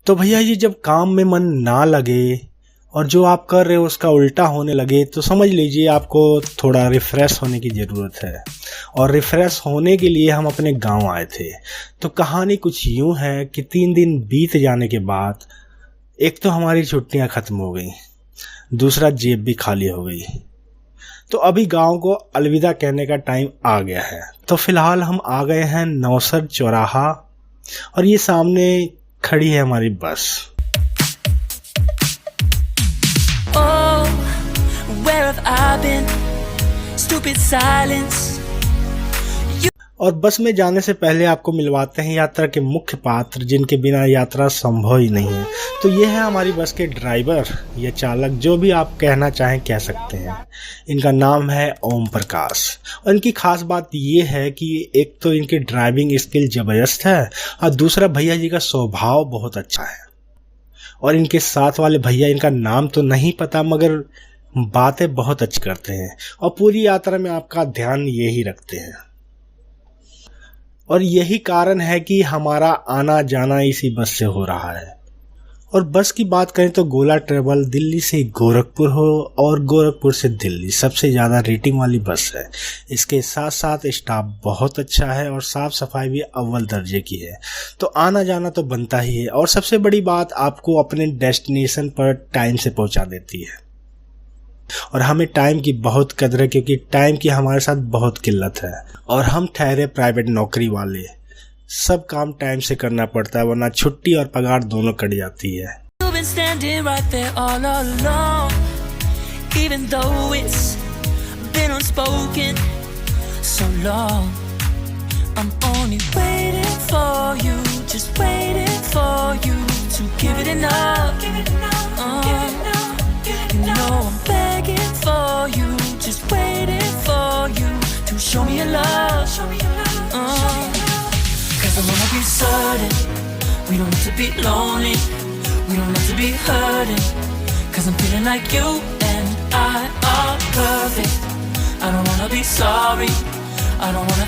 तो भैया ये जब काम में मन ना लगे और जो आप कर रहे हो उसका उल्टा होने लगे तो समझ लीजिए आपको थोड़ा रिफ़्रेश होने की ज़रूरत है। और रिफ़्रेश होने के लिए हम अपने गांव आए थे। तो कहानी कुछ यूँ है कि 3 दिन बीत जाने के बाद एक तो हमारी छुट्टियां ख़त्म हो गई, दूसरा जेब भी खाली हो गई। तो अभी गांव को अलविदा कहने का टाइम आ गया है। तो फ़िलहाल हम आ गए हैं नौसर चौराहा और ये सामने खड़ी है हमारी बस। Oh, where have I been? Stupid silence. और बस में जाने से पहले आपको मिलवाते हैं यात्रा के मुख्य पात्र जिनके बिना यात्रा संभव ही नहीं है। तो ये है हमारी बस के ड्राइवर या चालक, जो भी आप कहना चाहें कह सकते हैं। इनका नाम है ओम प्रकाश और इनकी खास बात ये है कि एक तो इनकी ड्राइविंग स्किल ज़बरदस्त है और दूसरा भैया जी का स्वभाव बहुत अच्छा है। और इनके साथ वाले भैया, इनका नाम तो नहीं पता मगर बातें बहुत अच्छी करते हैं और पूरी यात्रा में आपका ध्यान यही रखते हैं। और यही कारण है कि हमारा आना जाना इसी बस से हो रहा है। और बस की बात करें तो गोला ट्रेवल दिल्ली से गोरखपुर हो और गोरखपुर से दिल्ली सबसे ज़्यादा रेटिंग वाली बस है। इसके साथ साथ स्टाफ बहुत अच्छा है और साफ़ सफाई भी अव्वल दर्जे की है। तो आना जाना तो बनता ही है और सबसे बड़ी बात आपको अपने डेस्टिनेशन पर टाइम से पहुंचा देती है। और हमें टाइम की बहुत कदर है क्योंकि टाइम की हमारे साथ बहुत किल्लत है और हम ठहरे प्राइवेट नौकरी वाले। सब काम टाइम से करना पड़ता है वरना छुट्टी और पगार दोनों कट जाती है। You've been standing right there all along, even though it's been unspoken so long. I'm only waiting for you, just waiting for you to give it enough. You know I'm begging for you, just waiting for you to show me your love. Cause I wanna be certain we don't have to be lonely, we don't have to be hurting. Cause I'm feeling like you and I are perfect. I don't wanna be sorry, I don't wanna.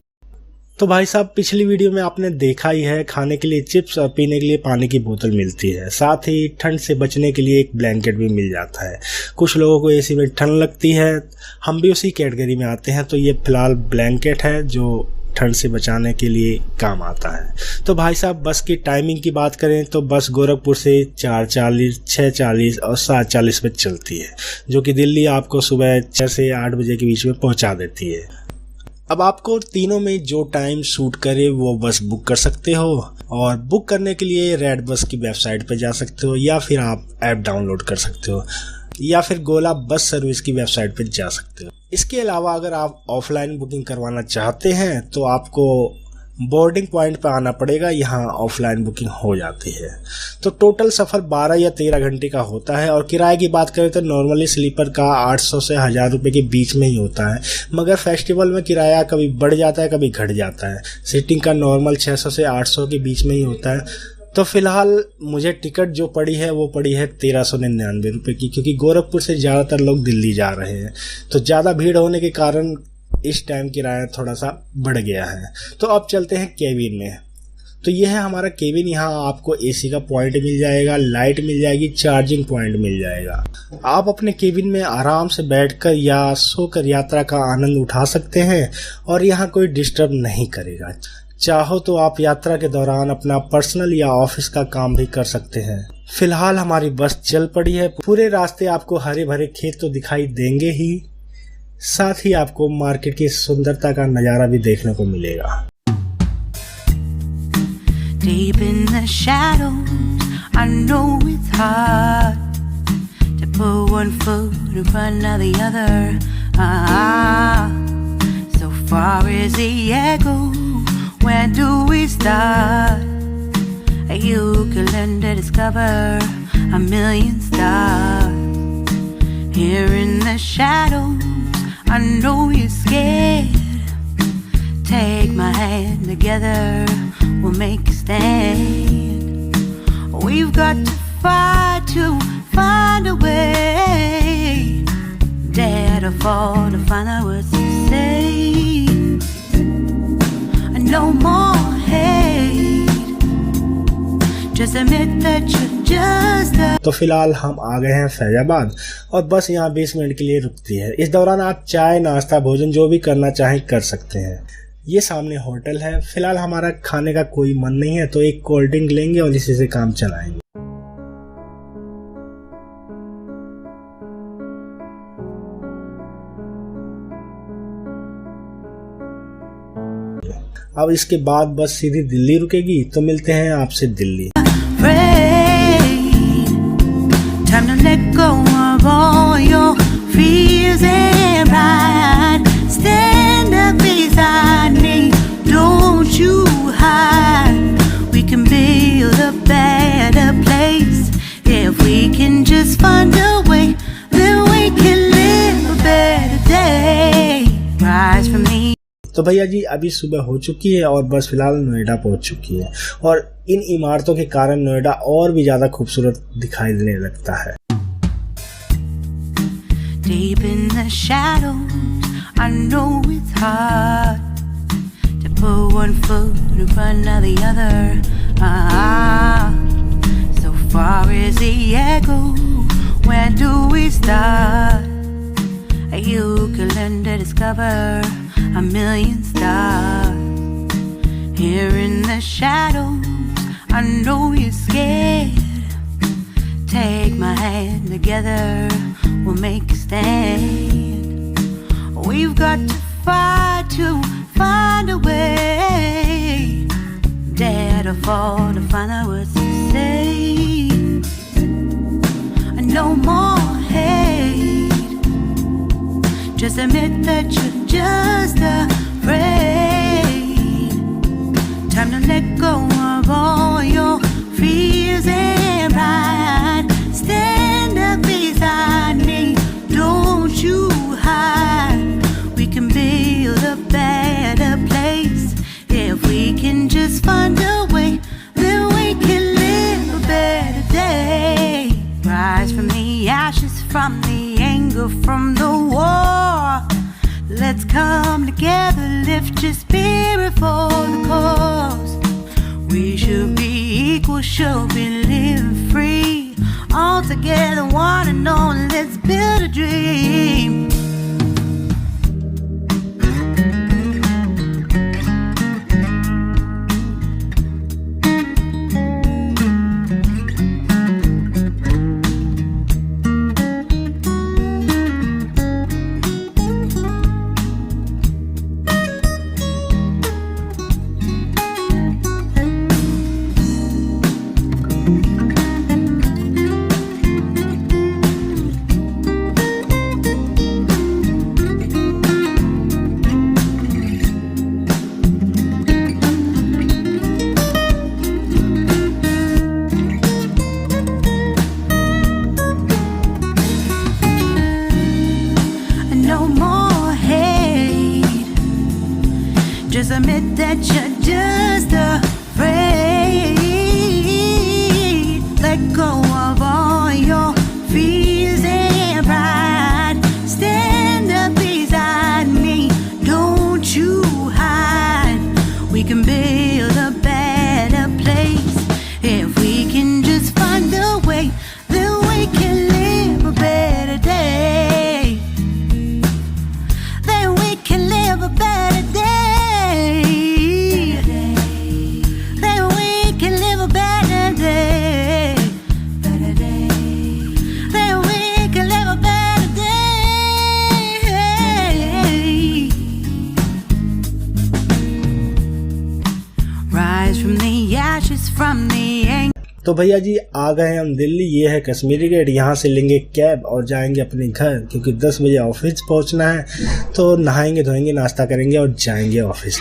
तो भाई साहब, पिछली video में आपने देखा ही है, खाने के लिए चिप्स और पीने के लिए पानी की बोतल मिलती है। साथ ही ठंड से बचने के लिए एक ब्लैंकेट भी मिल जाता है। कुछ लोगों को एसी में ठंड लगती है, हम भी उसी कैटेगरी में आते हैं। तो ये फिलहाल ब्लैंकेट है जो ठंड से बचाने के लिए काम आता है। तो भाई साहब, बस की टाइमिंग की बात करें तो बस गोरखपुर से 4:40, 6:40 और 7:40 पे चलती है, जो कि दिल्ली आपको सुबह 6 से 8 बजे के बीच में पहुंचा देती है। अब आपको तीनों में जो टाइम सूट करे वो बस बुक कर सकते हो और बुक करने के लिए रेड बस की वेबसाइट पर जा सकते हो या फिर आप ऐप डाउनलोड कर सकते हो या फिर गोला बस सर्विस की वेबसाइट पर जा सकते हो। इसके अलावा अगर आप ऑफलाइन बुकिंग करवाना चाहते हैं तो आपको बोर्डिंग पॉइंट पर आना पड़ेगा, यहाँ ऑफलाइन बुकिंग हो जाती है। तो टोटल सफ़र 12 या 13 घंटे का होता है। और किराए की बात करें तो नॉर्मली स्लीपर का 800 से 1000 रुपये के बीच में ही होता है, मगर फेस्टिवल में किराया कभी बढ़ जाता है कभी घट जाता है। सीटिंग का नॉर्मल 600 से 800 के बीच में ही होता है। तो फिलहाल मुझे टिकट जो पड़ी है वो पड़ी है 1399 रुपये की, क्योंकि गोरखपुर से ज़्यादातर लोग दिल्ली जा रहे हैं। तो ज़्यादा भीड़ होने के कारण इस टाइम किराया थोड़ा सा बढ़ गया है। तो अब चलते हैं केबिन में। तो ये है हमारा केबिन। यहाँ आपको एसी का पॉइंट मिल जाएगा, लाइट मिल जाएगी, चार्जिंग पॉइंट मिल जाएगा। आप अपने केबिन में आराम से बैठकर या सोकर यात्रा का आनंद उठा सकते हैं और यहाँ कोई डिस्टर्ब नहीं करेगा। चाहो तो आप यात्रा के दौरान अपना पर्सनल या ऑफिस का काम भी कर सकते हैं। फिलहाल हमारी बस चल पड़ी है। पूरे रास्ते आपको हरे भरे खेत तो दिखाई देंगे ही, साथ ही आपको मार्केट की सुंदरता का नजारा भी देखने को मिलेगा। Deep in the shadows, I know it's hard to put one foot in front of the other. So far as the echo, where do we start? You can learn to discover a million stars. Here in the shadows, I know you're scared. Take my hand, together we'll make a stand. We've got to fight to find a way. Dare to fall to find out what to say. No more hate, Just admit that you're just a तो फिलहाल हम आ गए हैं फैजाबाद और बस यहाँ 20 minute के लिए रुकती है। इस दौरान आप चाय, नाश्ता, भोजन जो भी करना चाहें कर सकते हैं। ये सामने होटल है। फिलहाल हमारा खाने का कोई मन नहीं है तो एक कोल्ड ड्रिंक लेंगे और इसी से काम चलाएंगे। अब इसके बाद बस सीधी दिल्ली रुकेगी, तो मिलते हैं आपसे Delhi. Time to let go of all your fears and pride. Stand up beside me, don't you hide. We can build a better place if we can just find a way. Then we can live a better day. Rise from me. तो भैया जी अभी सुबह हो चुकी है और बस फिलहाल नोएडा पहुंच चुकी है और इन इमारतों के कारण नोएडा और भी ज्यादा खूबसूरत दिखाई देने लगता है। Deep in the shadows, I know it's hard to put one foot in front of the other. So far as the echo, where do we start? You can learn to discover a million stars. Here in the shadows, I know you're scared. Take my hand together, we'll make a stand. We've got to fight to find a way. Dare to fall to find out what to say. No more hate. Just admit that you're just afraid. Time to let go of all your fears and pride. Stand up beside me, don't you hide. We can build a better place if we can just find a way. Then we can live a better day. Rise from the ashes, from the anger, from the war. Let's come together, lift your spirit for the cause. We should be equal, should be living free. All together, one and all, let's build a dream. Just admit that you're just afraid. Let go of all your fears and pride. Stand up beside me, don't you hide. We can build a better place if we can just find a way. Then we can live a better day. Then we can live a better day. तो भैया जी आ गए हम दिल्ली। ये है Kashmiri gate. यहाँ से लेंगे cab और जाएंगे अपने घर, क्योंकि 10 बजे ऑफिस पहुँचना है। तो नहाएंगे, धोएंगे, नाश्ता करेंगे और जाएंगे ऑफिस।